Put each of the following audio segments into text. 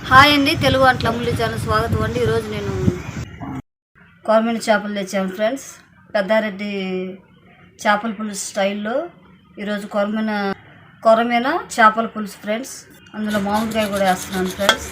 Hi అండి, తెలుగు వంటల అమూల్య channel స్వాగతం అండి. ఈరోజు నేను కొరమీన చేపలు తెచ్చాను ఫ్రెండ్స్. పెద్దారెడ్డి చేపల పులుసు స్టైల్లో ఈరోజు కొరమీన చేపల పులుసు ఫ్రెండ్స్. అందులో మామిడికాయ కూడా వేస్తున్నాను ఫ్రెండ్స్.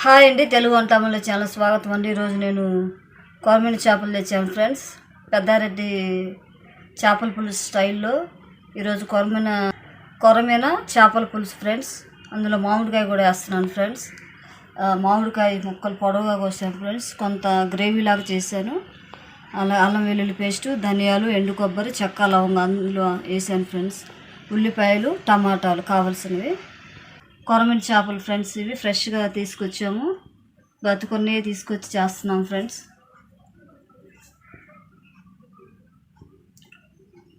హాయ్ అండి, తెలుగు వంటల అమూల్య ఛానల్ స్వాగతం అండి. ఈరోజు నేను కొరమీన చేపలు తెచ్చాను ఫ్రెండ్స్. పెద్దారెడ్డి చేపల పులుసు స్టైల్లో ఈరోజు కొరమీన చేపల పులుసు ఫ్రెండ్స్. అందులో మామిడికాయ కూడా వేస్తున్నాను ఫ్రెండ్స్. మామిడికాయ ముక్కలు పొడవుగా కోసాను ఫ్రెండ్స్. కొంత గ్రేవీ లాగా చేశాను. అల్లం వెల్లుల్లి పేస్టు, ధనియాలు, ఎండు కొబ్బరి, చెక్క, లవంగా అందులో వేసాను ఫ్రెండ్స్. ఉల్లిపాయలు, టమాటాలు కావాల్సినవి. కొరమీన చేపలు ఫ్రెండ్స్, ఇవి ఫ్రెష్గా తీసుకొచ్చాము. బతుకొన్నే తీసుకొచ్చి చేస్తున్నాం ఫ్రెండ్స్.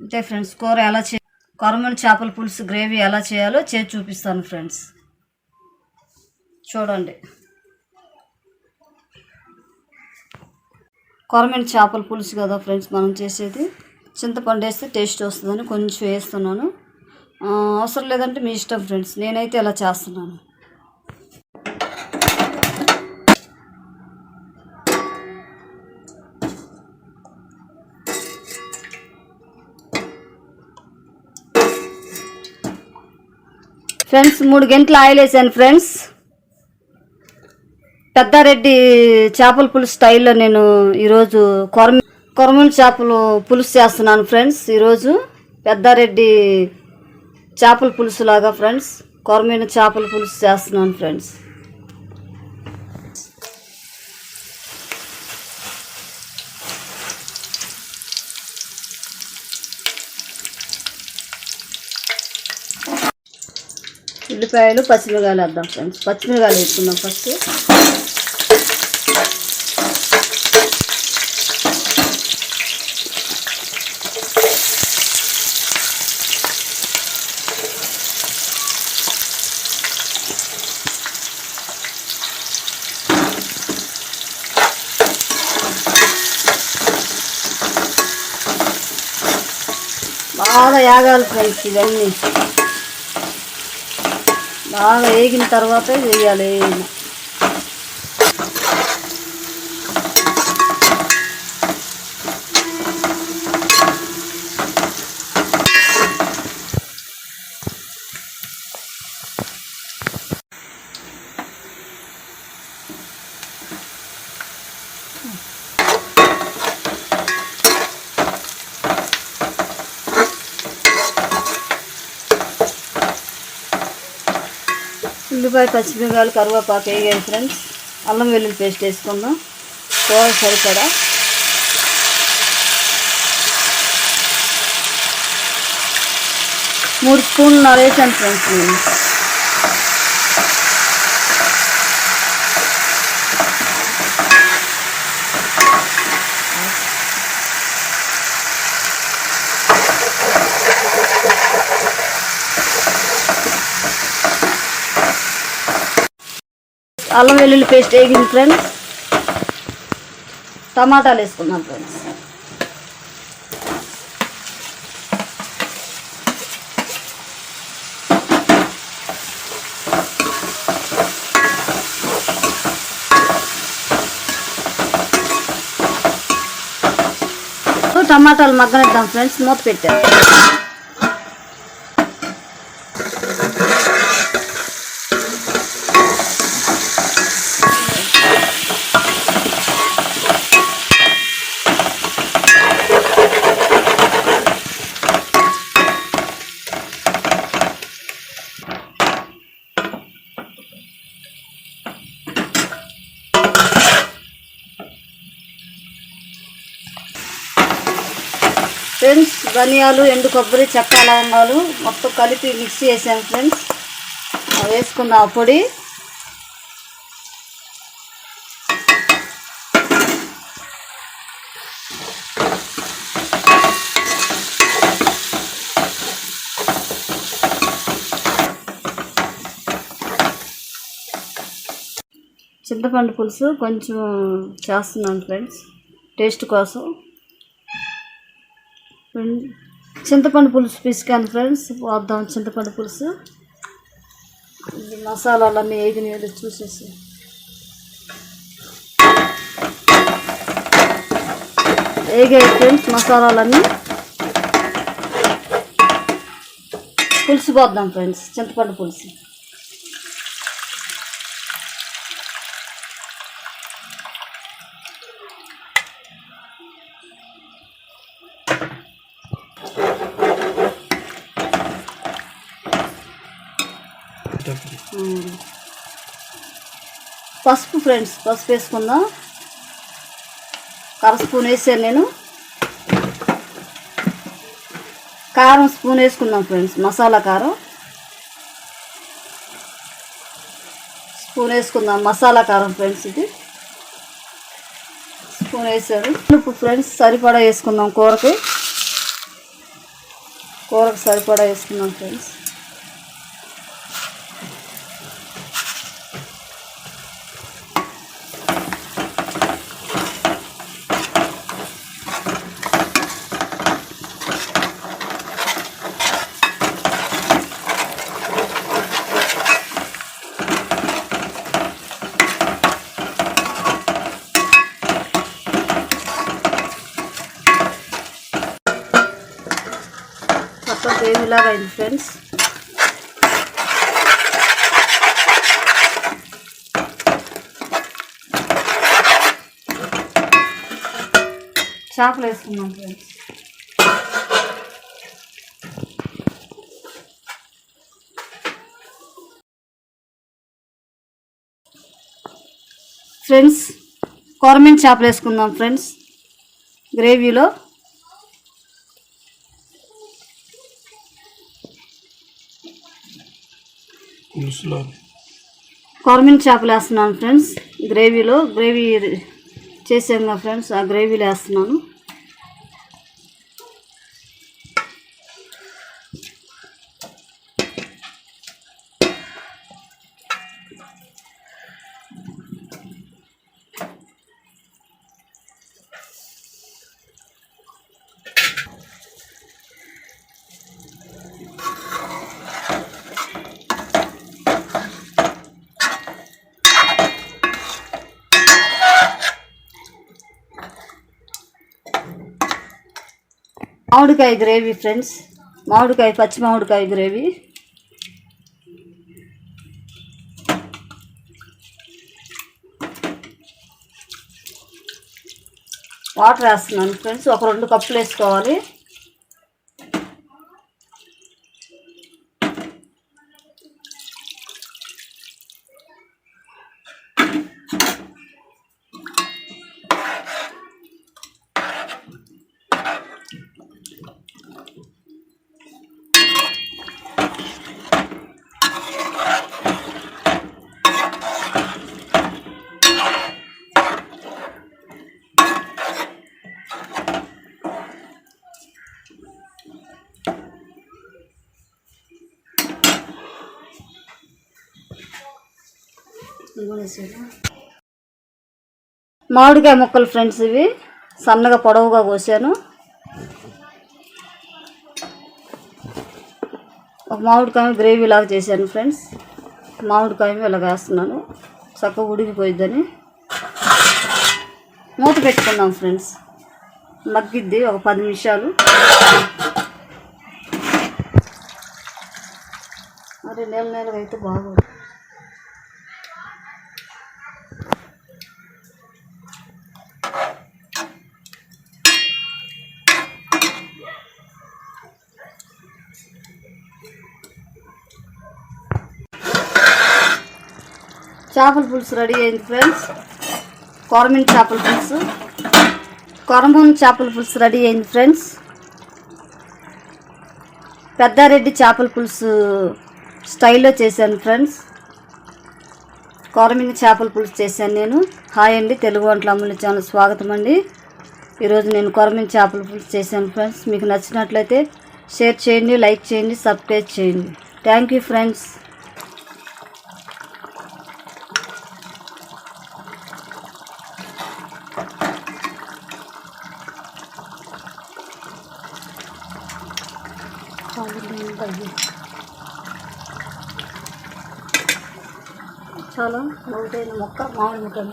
అంతే ఫ్రెండ్స్. కొరమీన చేపల పులుసు గ్రేవీ ఎలా చేయాలో చేసి చూపిస్తాను ఫ్రెండ్స్. చూడండి. కొరమీన చేపల పులుసు కదా ఫ్రెండ్స్ మనం చేసేది. చింతపండు వేస్తే టేస్ట్ వస్తుందని కొంచెం వేస్తున్నాను. అవసరం లేదంటే మీ ఇష్టం ఫ్రెండ్స్. నేనైతే ఇలా చేస్తున్నాను. ఫ్రెండ్స్ 3 గంటలు ఆయిల్ వేసాను ఫ్రెండ్స్. పెద్దారెడ్డి చేపల పులుసు స్టైల్లో నేను ఈరోజు కొరమీన చేపలు పులుసు చేస్తున్నాను ఫ్రెండ్స్. ఈరోజు పెద్దారెడ్డి చేపల పులుసు లాగా ఫ్రెండ్స్ కొరమీన చేపల పులుసు చేస్తున్నాను ఫ్రెండ్స్. ఉల్లిపాయలు, పచ్చిమిరకాయలు వేద్దాం ఫ్రెండ్స్. పచ్చిమిరకాయలు వేసుకుందాం ఫస్ట్. బాగా యాగాలి ఫ్రెండ్స్. ఇవన్నీ బాగా వేగిన తర్వాతే వేయాలి. ఉల్లిపాయ, పచ్చిమిరపకాయలు, కరివేపాకు వేయాలి ఫ్రెండ్స్. అల్లం వెల్లుల్లి పేస్ట్ వేసుకుందాం కూర సరిపడా. మూడు స్పూన్లు వేసాను ఫ్రెండ్స్ నేను. అల్లం వెల్లుల్లి పేస్ట్ వేగింది ఫ్రెండ్స్. టమాటాలు వేసుకుందాం ఫ్రెండ్స్. టమాటాలు మగ్గనిద్దాం ఫ్రెండ్స్. మూత పెట్టాను. ఫ్రెండ్స్ ధనియాలు, ఎండు కొబ్బరి, చెక్క, లవంగాలు మొత్తం కలిపి మిక్స్ చేసాను ఫ్రెండ్స్. వేసుకుందాం ఆ పొడి. చింతపండు పులుసు కొంచెం చేస్తున్నాను ఫ్రెండ్స్ టేస్ట్ కోసం. చింతపండు పులుసు పిసికాను ఫ్రెండ్స్. పోద్దాం చింతపండు పులుసు. మసాలాలన్నీ వేగినాయో చూసేసి వేగాయి ఫ్రెండ్స్ మసాలాలన్నీ. పులుసు పోద్దాం ఫ్రెండ్స్, చింతపండు పులుసు. పసుపు ఫ్రెండ్స్, పసుపు వేసుకుందాం. స్పూన్ వేసాను నేను. కారం స్పూన్ వేసుకుందాం ఫ్రెండ్స్. మసాలా కారం స్పూన్ వేసుకుందాం. మసాలా కారం ఫ్రెండ్స్ ఇది స్పూన్ వేసాడు. ఉప్పు ఫ్రెండ్స్ సరిపడా వేసుకుందాం. కూరకు సరిపడా వేసుకుందాం ఫ్రెండ్స్. గ్రేవీలాగా అయింది ఫ్రెండ్స్. చేపలు వేసుకున్నాం ఫ్రెండ్స్. కొరమీన చేపలు వేసుకుందాం ఫ్రెండ్స్ గ్రేవీలో. కొరమీన చేపలు వేస్తున్నాను ఫ్రెండ్స్ గ్రేవీలో. గ్రేవీ చేసాను కదా ఫ్రెండ్స్, ఆ గ్రేవీలో వేస్తున్నాను. మామిడికాయ గ్రేవీ ఫ్రెండ్స్, పచ్చి మామిడికాయ గ్రేవీ. వాటర్ వేస్తున్నాను ఫ్రెండ్స్. ఒక 2 కప్పులు వేసుకోవాలి. మామిడికాయ ముక్కలు ఫ్రెండ్స్, ఇవి సన్నగా పొడవుగా కోసాను. ఒక మామిడికాయ గ్రేవీ లాగా చేశాను ఫ్రెండ్స్. మామిడికాయ ఇలా వేస్తున్నాను, చక్కగా ఉడికిపోయిద్దని. మూత పెట్టుకుందాం ఫ్రెండ్స్, మగ్గిద్ది ఒక 10 నిమిషాలు. మరి నెలగా అయితే బాగోదు. చేపల పులుసు రెడీ అయింది ఫ్రెండ్స్. కొరమీను చేపల పులుసు, కొరమీను చేపల పులుసు రెడీ అయింది ఫ్రెండ్స్. పెద్దారెడ్డి చేపల పులుసు స్టైల్లో చేశాను ఫ్రెండ్స్. కొరమీను చేపల పులుసు చేశాను నేను. హాయ్ అండి, తెలుగు వంటల అమ్ముల ఛానల్ స్వాగతం అండి. ఈరోజు నేను కొరమీను చేపల పులుసు చేశాను ఫ్రెండ్స్. మీకు నచ్చినట్లయితే షేర్ చేయండి, లైక్ చేయండి, సబ్స్క్రైబ్ చేయండి. Thank you friends. చాలా లోతైన మొక్క మామిడి ముక్కలు.